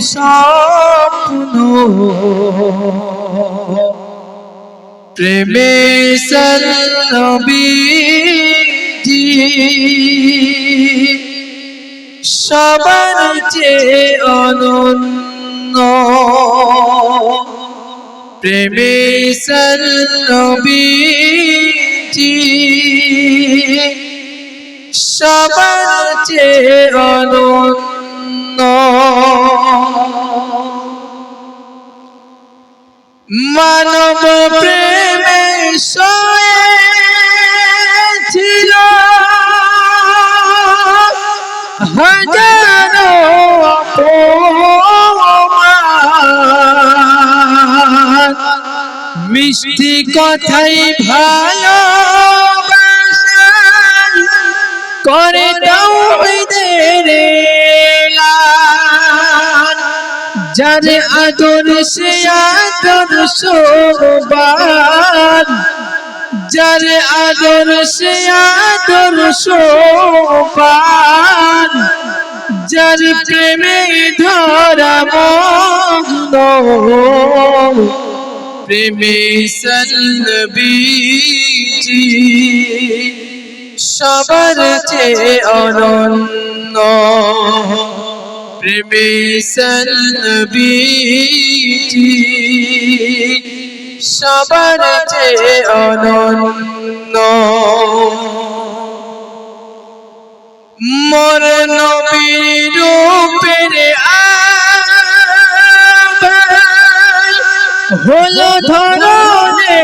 স্বপ্ন প্রেমে নবীজি সবার চেয়ে অনন্য প্রেমে নবীজি সবার চেয়ে অনন্য মানব প্রেমে ছিল হাজারো অপমান মিষ্টি কথাই ভালোবাসার করে তাওহীদের এলান যার আদর্শে আদর্শবান যার আদর্শে আদর্শবান যার প্রেমে ধরা মগ্ন প্রেমে নবীজি সবার চেয়ে অনন্য প্রেমে নবীজি সবার চেয়ে অনন্য মোর নবীর রূপের আভাস হলো ধরনে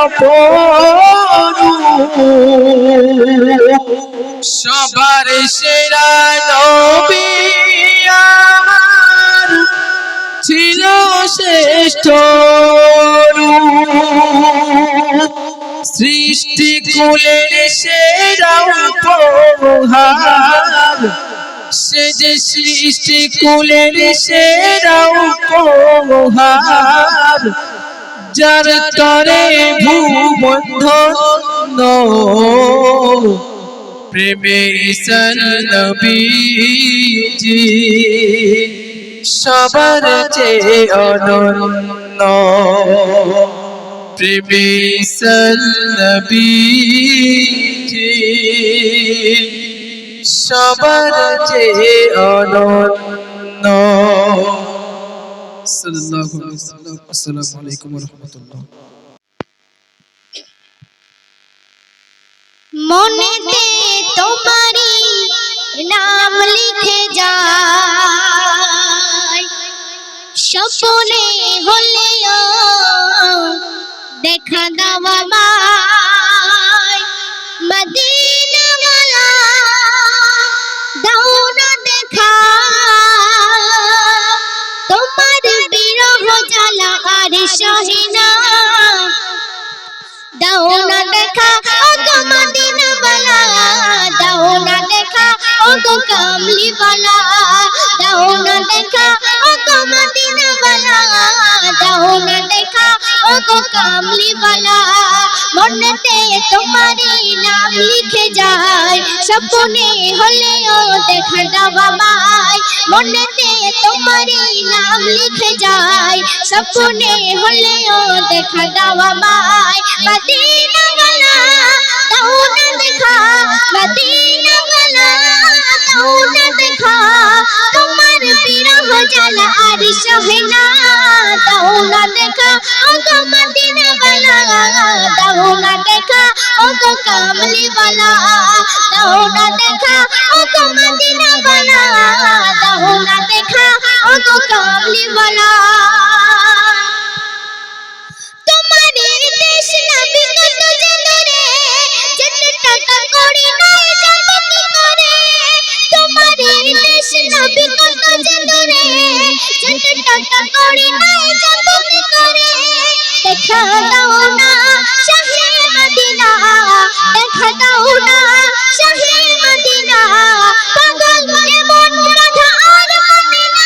অপরূপ সবার সেরা নবী আমার ছিল শ্রেষ্ঠ রূপ সৃষ্টি কুলের সেরা উপহার সে যে সৃষ্টি কুলের সেরা উপহার যার তরে ভূবন্ধন্য প্রেমে নবীজি সবার চেয়ে অনন্য প্রেমে নবীজি সবার চেয়ে অনন্য সাল্লাল্লাহু আলাইহি ওয়াসাল্লাম। আসসালামু আলাইকুম ওয়া রাহমাতুল্লাহ। মনেতে তোমারি নাম লিখে যায় স্বপ্নে হলেও দেখা দাও আমায় মদিনাওয়ালা দাও না দেখা তোমার বিরহ জ্বালা আর সহে না দাও না দেখা ও গো মদিনাওয়ালা দাও না দেখা ও গো কামলিওয়ালা দাও না দেখা ও গো মদিনাওয়ালা দাও না দেখা ও গো কামলিওয়ালা মনেতে তোমারি নাম লিখে যায় স্বপ্নে হলেও দেখা দাও আমায় মনেতে তোমারি নাম লিখে যায় স্বপ্নে হলেও দেখা দাও আমায় মদিনাওয়ালা দাও না দেখা মদিনাওয়ালা দাও না দেখা তোমার বিরহ জ্বালা আর সহে না দাও না দেখা ও গো মদিনাওয়ালা দাও না দেখা ও গো কামলিওয়ালা দাও না দেখা ও গো মদিনাওয়ালা দাও না দেখা ও গো কামলিওয়ালা তোমারে দেশ নবী কত জেদরে যেতে টাকা করি নয় যাব কি করে তোমারে দেশ নবী কত জেদরে যেতে টাকা করি নয় যাব কি করে দেখা দাও না শাহে মদিনা দেখা দাও না শাহে মদিনা পাগল মন বাঁধা আর মদিনা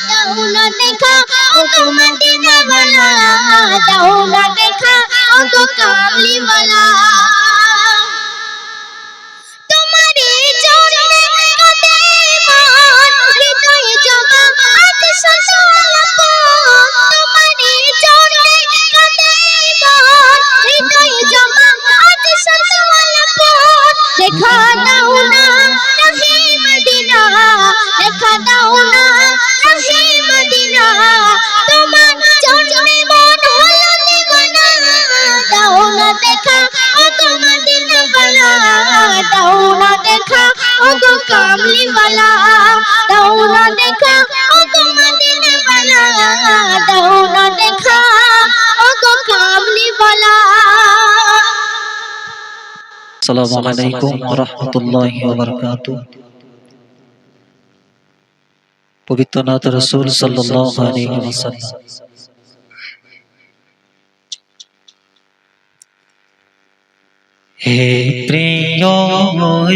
দাও না দেখা ও গো মদিনাওয়ালা দাও না দেখা ও গো কামলিওয়ালা তোমারে জন্য কাঁদে মন হৃদয়ে জমা আজ দেখা দাও না রাহে মদিনা দেখা দাও না রাহে মদিনা তোমার জন্যে মন হলো দিওয়ানা দাও না দেখা ও গো মদিনা वाला দাও না দেখা ও গো কামলি वाला দাও না দেখা ও গো মদিনা वाला দাও না দেখা ও গো কামলি वाला। আসসালামু আলাইকুম ওয়া রাহমাতুল্লাহি ওয়া বারাকাতুহু। পবিত্র নাত রাসূল সাল্লাল্লাহু আলাইহি ওয়াসাল্লাম। হে প্রিয়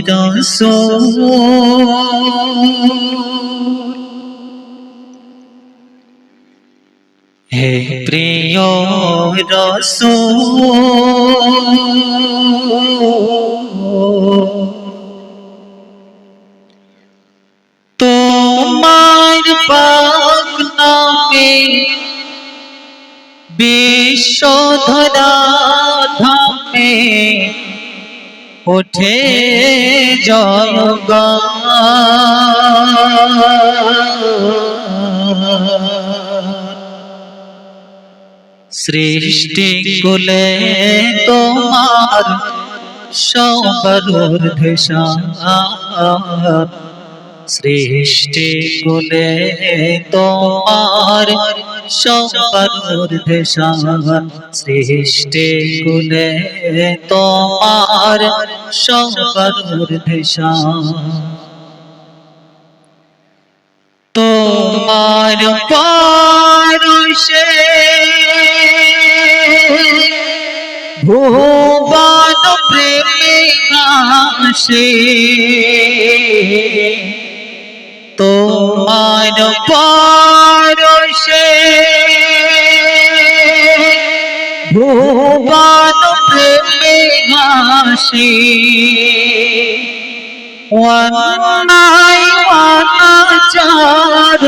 রাসূল, হে প্রিয় রাসূল, তোমার পাক নামে বিশ্বধরা ধামে ওঠে জয়গান। সৃষ্টি কুলে তোমার সবার ঊর্ধ্বে, সৃষ্টি কুলে তোমার সবার ঊর্ধ্বে, সৃষ্টি কুলে তোমার সবার ঊর্ধ্বে। তোমার পরশে ভুবন প্রেমে ভাসে, তোমার পরশে ভুবন প্রেমে ভাসে। অন্যায় অনাচার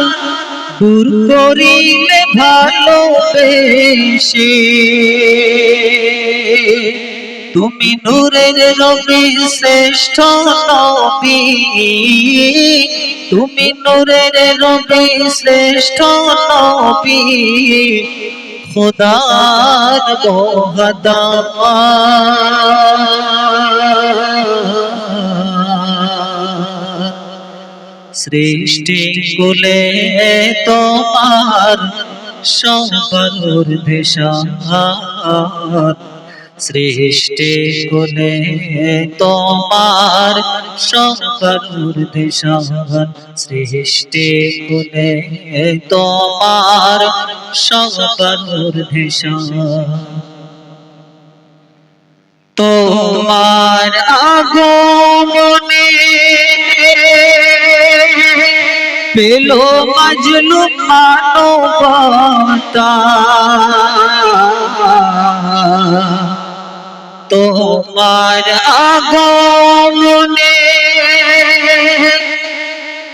দূর করিলে ভালোবেসে, তুমি নূরের নবী শ্রেষ্ঠ নবী, তুমি নূরের নবী শ্রেষ্ঠ নবী, খোদার মোহাম্মদ। সৃষ্টি কুলে তোমার সবার ঊর্ধ্বে, সৃষ্টি কুলে তোমার সবার ঊর্ধ্বে, সৃষ্টি কুলে তোমার সবার ঊর্ধ্বে। তোমার আগমনে পেল মাজলুম মানবতা, তোমার আগমনে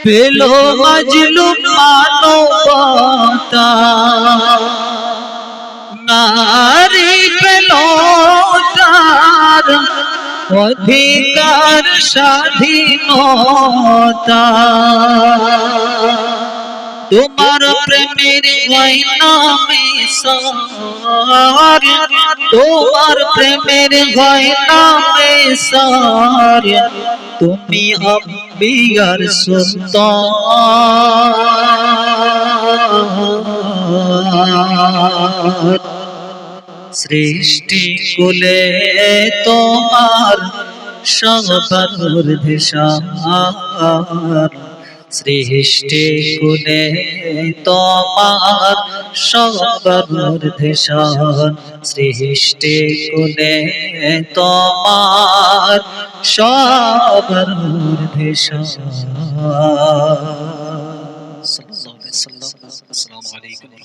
পেল মাজলুম মানবতা, নারী পেল তার অধিকার স্বাধীনতা। তোমার প্রেমের গয়না মেসার, তোমার প্রেমের গয়না মেসার, তুমি আম্বিয়ার সুলতান। সৃষ্টি কুলে তোমার সবার ঊর্ধ্বে, সৃষ্টি কুলে তোমার সবার ঊর্ধ্বে, সৃষ্টি কুলে তোমার সবার ঊর্ধ্বে। সাল্লাল্লাহু আলাইহি ওয়াসাল্লাম। আসসালামু আলাইকুম।